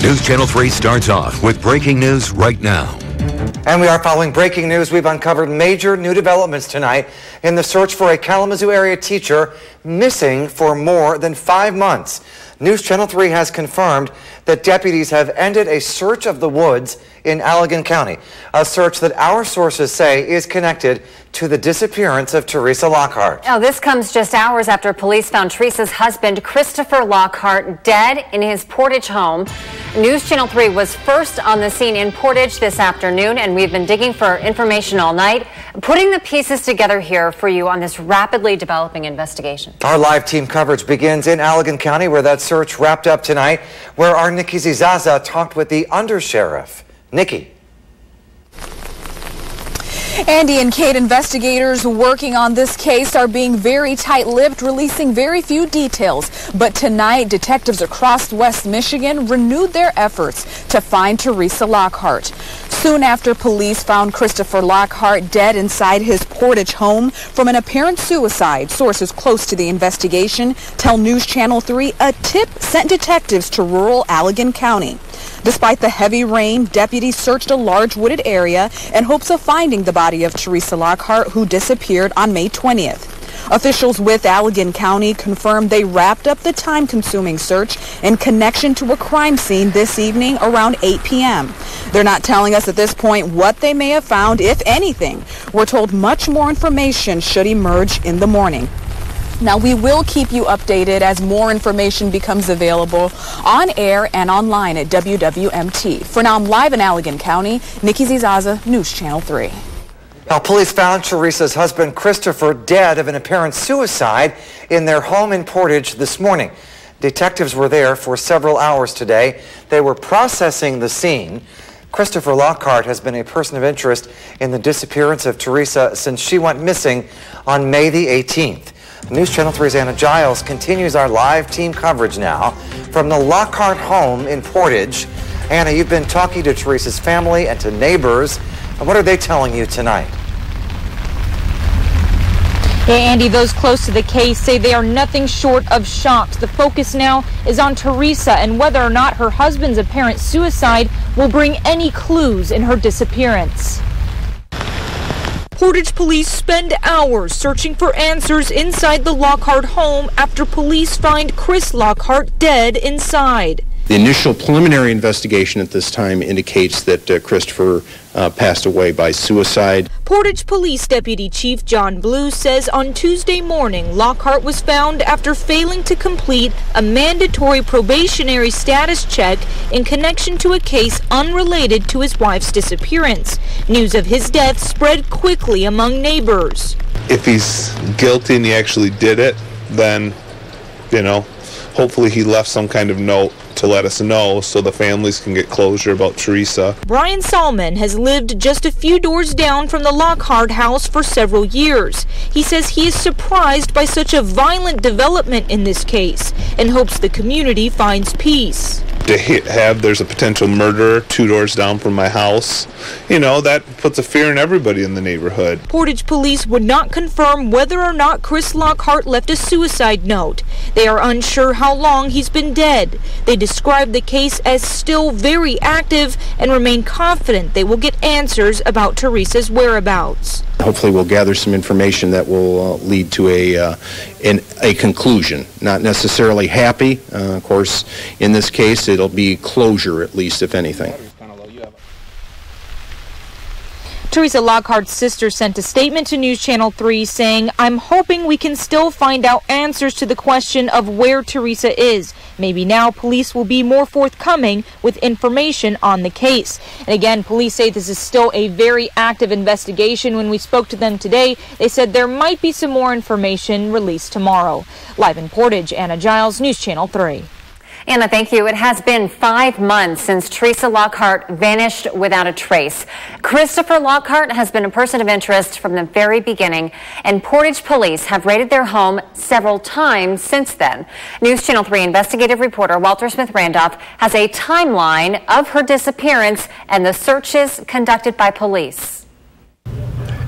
News Channel 3 starts off with breaking news right now. And we are following breaking news. We've uncovered major new developments tonight in the search for a Kalamazoo area teacher missing for more than 5 months. News Channel 3 has confirmed that deputies have ended a search of the woods in Allegan County, a search that our sources say is connected to the disappearance of Teresa Lockhart. Now, this comes just hours after police found Teresa's husband, Christopher Lockhart, dead in his Portage home. News Channel 3 was first on the scene in Portage this afternoon, and we've been digging for information all night, putting the pieces together here for you on this rapidly developing investigation. Our live team coverage begins in Allegan County, where that search wrapped up tonight, where our Nikki Zizaza talked with the undersheriff. Nikki. Andy and Kate, investigators working on this case are being very tight-lipped, releasing very few details. But tonight, detectives across West Michigan renewed their efforts to find Teresa Lockhart. Soon after police found Christopher Lockhart dead inside his Portage home from an apparent suicide, sources close to the investigation tell News Channel 3 a tip sent detectives to rural Allegan County. Despite the heavy rain, deputies searched a large wooded area in hopes of finding the body of Teresa Lockhart, who disappeared on May 20th. Officials with Allegan County confirmed they wrapped up the time-consuming search in connection to a crime scene this evening around 8 p.m. They're not telling us at this point what they may have found, if anything. We're told much more information should emerge in the morning. Now, we will keep you updated as more information becomes available on air and online at WWMT. For now, I'm live in Allegan County. Nikki Zizaza, News Channel 3. Now, police found Teresa's husband, Christopher, dead of an apparent suicide in their home in Portage this morning. Detectives were there for several hours today. They were processing the scene. Christopher Lockhart has been a person of interest in the disappearance of Teresa since she went missing on May the 18th. News Channel 3's Anna Giles continues our live team coverage now from the Lockhart home in Portage. Anna, you've been talking to Teresa's family and to neighbors. And what are they telling you tonight? Hey, Andy, those close to the case say they are nothing short of shocked. The focus now is on Teresa and whether or not her husband's apparent suicide will bring any clues in her disappearance. Portage police spend hours searching for answers inside the Lockhart home after police find Chris Lockhart dead inside. The initial preliminary investigation at this time indicates that Christopher passed away by suicide. Portage Police Deputy Chief John Blue says on Tuesday morning, Lockhart was found after failing to complete a mandatory probationary status check in connection to a case unrelated to his wife's disappearance. News of his death spread quickly among neighbors. If he's guilty and he actually did it, then, hopefully he left some kind of note to let us know so the families can get closure about Teresa. Brian Salman has lived just a few doors down from the Lockhart house for several years. He says he is surprised by such a violent development in this case and hopes the community finds peace. There's a potential murderer 2 doors down from my house, that puts a fear in everybody in the neighborhood. Portage police would not confirm whether or not Chris Lockhart left a suicide note. They are unsure how long he's been dead. They describe the case as still very active and remain confident they will get answers about Teresa's whereabouts. Hopefully we'll gather some information that will lead to a conclusion. Not necessarily happy. Of course, in this case, it'll be closure, at least, if anything. Teresa Lockhart's sister sent a statement to News Channel 3 saying, "I'm hoping we can still find out answers to the question of where Teresa is. Maybe now police will be more forthcoming with information on the case." And again, police say this is still a very active investigation. When we spoke to them today, they said there might be some more information released tomorrow. Live in Portage, Anna Giles, News Channel 3. Anna, thank you. It has been 5 months since Teresa Lockhart vanished without a trace. Christopher Lockhart has been a person of interest from the very beginning, and Portage police have raided their home several times since then. News Channel 3 investigative reporter Walter Smith-Randolph has a timeline of her disappearance and the searches conducted by police.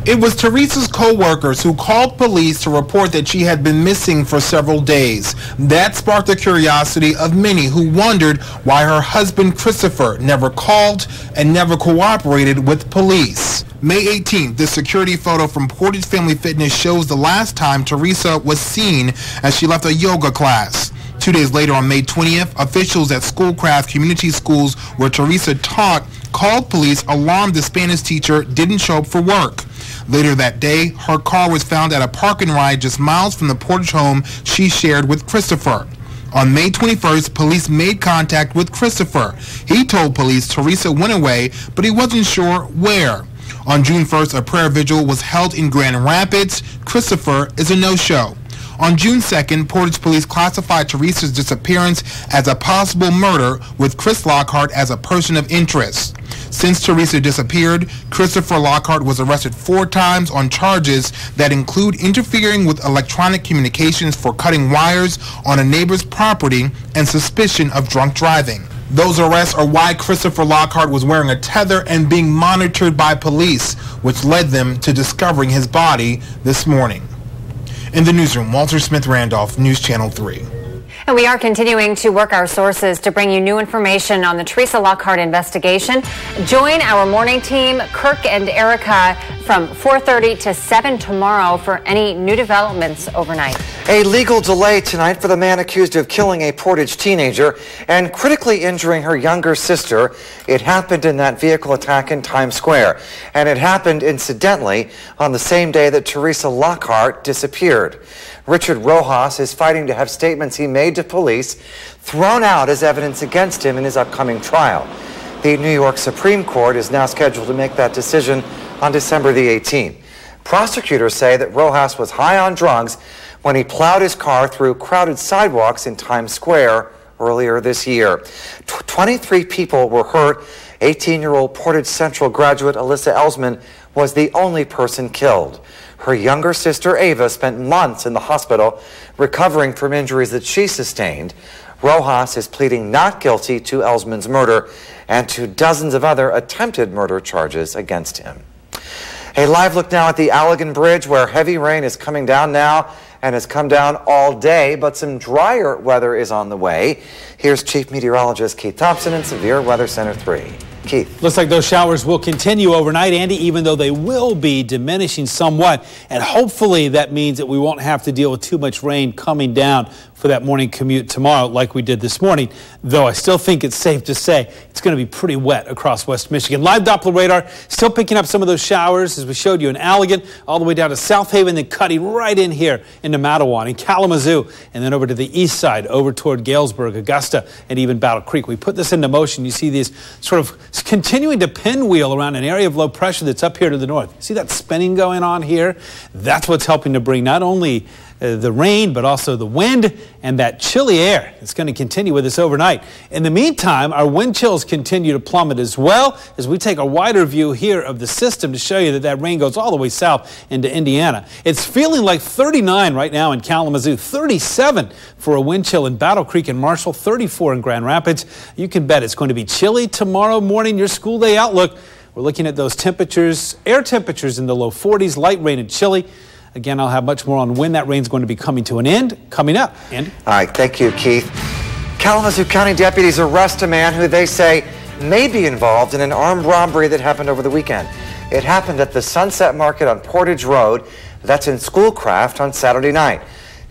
It was Teresa's co-workers who called police to report that she had been missing for several days. That sparked the curiosity of many who wondered why her husband Christopher never called and never cooperated with police. May 18th, this security photo from Portage Family Fitness shows the last time Teresa was seen as she left a yoga class. 2 days later, on May 20th, officials at Schoolcraft Community Schools where Teresa taught called police alarmed the Spanish teacher didn't show up for work. Later that day, her car was found at a park and ride just miles from the Portage home she shared with Christopher. On May 21st, police made contact with Christopher. He told police Teresa went away, but he wasn't sure where. On June 1st, a prayer vigil was held in Grand Rapids. Christopher is a no-show. On June 2nd, Portage police classified Teresa's disappearance as a possible murder with Chris Lockhart as a person of interest. Since Teresa disappeared, Christopher Lockhart was arrested 4 times on charges that include interfering with electronic communications for cutting wires on a neighbor's property and suspicion of drunk driving. Those arrests are why Christopher Lockhart was wearing a tether and being monitored by police, which led them to discovering his body this morning. In the newsroom, Walter Smith Randolph, News Channel 3. And we are continuing to work our sources to bring you new information on the Teresa Lockhart investigation. Join our morning team, Kirk and Erica, from 4:30 to 7 tomorrow for any new developments overnight. A legal delay tonight for the man accused of killing a Portage teenager and critically injuring her younger sister. It happened in that vehicle attack in Times Square, and it happened incidentally on the same day that Teresa Lockhart disappeared. Richard Rojas is fighting to have statements he made to police thrown out as evidence against him in his upcoming trial. The New York Supreme Court is now scheduled to make that decision on December the 18th. Prosecutors say that Rojas was high on drugs when he plowed his car through crowded sidewalks in Times Square earlier this year. 23 people were hurt. 18-year-old Portage Central graduate Alyssa Elsman was the only person killed. Her younger sister Ava spent months in the hospital recovering from injuries that she sustained. Rojas is pleading not guilty to Elsman's murder and to dozens of other attempted murder charges against him. A live look now at the Allegan Bridge, where heavy rain is coming down now and has come down all day, but some drier weather is on the way. Here's Chief Meteorologist Keith Thompson in Severe Weather Center 3. Keith. Looks like those showers will continue overnight, Andy, even though they will be diminishing somewhat. And hopefully that means that we won't have to deal with too much rain coming down for that morning commute tomorrow like we did this morning, though I still think it's safe to say it's going to be pretty wet across West Michigan. Live Doppler radar still picking up some of those showers, as we showed you in Allegan, all the way down to South Haven, then cutting right in here into Matawan and Kalamazoo, and then over to the east side, over toward Galesburg, Augusta, and even Battle Creek. We put this into motion. You see these sort of continuing to pinwheel around an area of low pressure that's up here to the north. See that spinning going on here? That's what's helping to bring not only the rain, but also the wind and that chilly air. It's going to continue with us overnight. In the meantime, our wind chills continue to plummet as well as we take a wider view here of the system to show you that that rain goes all the way south into Indiana. It's feeling like 39 right now in Kalamazoo, 37 for a wind chill in Battle Creek and Marshall, 34 in Grand Rapids. You can bet it's going to be chilly tomorrow morning. Your school day outlook, we're looking at those temperatures, air temperatures in the low 40s, light rain and chilly. Again, I'll have much more on when that rain's going to be coming to an end coming up. Andy? All right, thank you, Keith. Kalamazoo County deputies arrest a man who they say may be involved in an armed robbery that happened over the weekend. It happened at the Sunset Market on Portage Road. That's in Schoolcraft on Saturday night.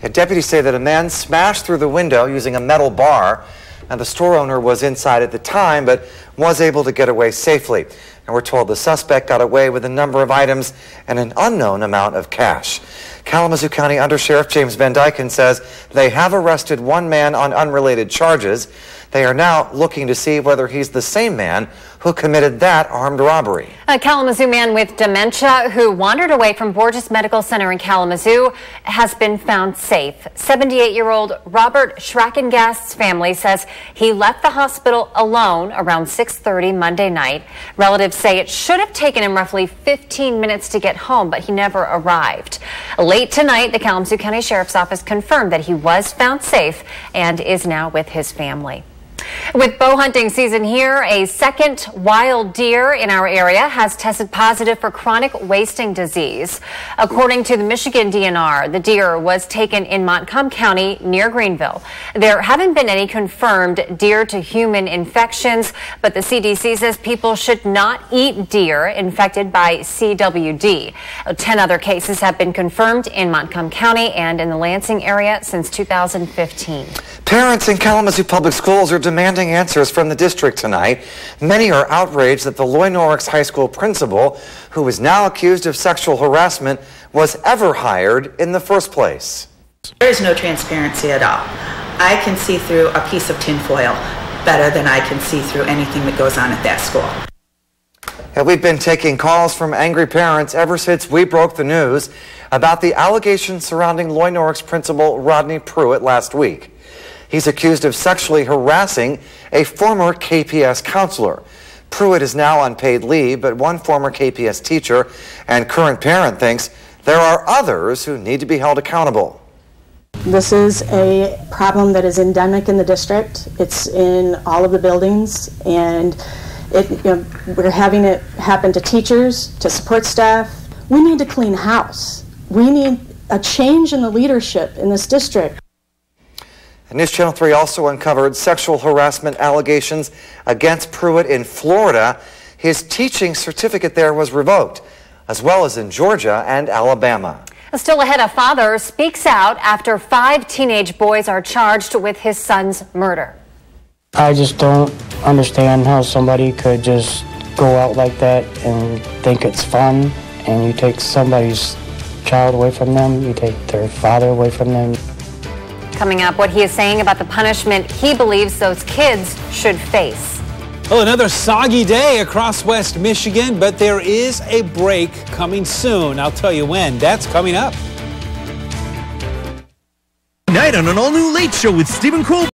The deputies say that a man smashed through the window using a metal bar, and the store owner was inside at the time but was able to get away safely. And we're told the suspect got away with a number of items and an unknown amount of cash. Kalamazoo County Undersheriff James Van Dyken says they have arrested one man on unrelated charges. They are now looking to see whether he's the same man who committed that armed robbery. A Kalamazoo man with dementia who wandered away from Borges Medical Center in Kalamazoo has been found safe. 78-year-old Robert Schrackengast's family says he left the hospital alone around 6:30 Monday night. Relatives say it should have taken him roughly 15 minutes to get home, but he never arrived. Late tonight, the Kalamazoo County Sheriff's Office confirmed that he was found safe and is now with his family. With bow hunting season here, a second wild deer in our area has tested positive for chronic wasting disease. According to the Michigan DNR, the deer was taken in Montcalm County near Greenville. There haven't been any confirmed deer to human infections, but the CDC says people should not eat deer infected by CWD. 10 other cases have been confirmed in Montcalm County and in the Lansing area since 2015. Parents in Kalamazoo Public Schools are demanding answers from the district tonight. Many are outraged that the Loy Norrix High School principal, who is now accused of sexual harassment, was ever hired in the first place. There is no transparency at all. I can see through a piece of tinfoil better than I can see through anything that goes on at that school. And we've been taking calls from angry parents ever since we broke the news about the allegations surrounding Loy Norrix principal Rodney Pruitt last week. He's accused of sexually harassing a former KPS counselor. Pruitt is now on paid leave, but one former KPS teacher and current parent thinks there are others who need to be held accountable. This is a problem that is endemic in the district. It's in all of the buildings, and we're having it happen to teachers, to support staff. We need to clean house. We need a change in the leadership in this district. Newschannel 3 also uncovered sexual harassment allegations against Pruitt in Florida. His teaching certificate there was revoked, as well as in Georgia and Alabama. Still ahead, a father speaks out after 5 teenage boys are charged with his son's murder. I just don't understand how somebody could just go out like that and think it's fun, and you take somebody's child away from them, you take their father away from them. Coming up, what he is saying about the punishment he believes those kids should face. Well, another soggy day across West Michigan, but there is a break coming soon. I'll tell you when. That's coming up. Tonight on an all-new Late Show with Stephen Colbert.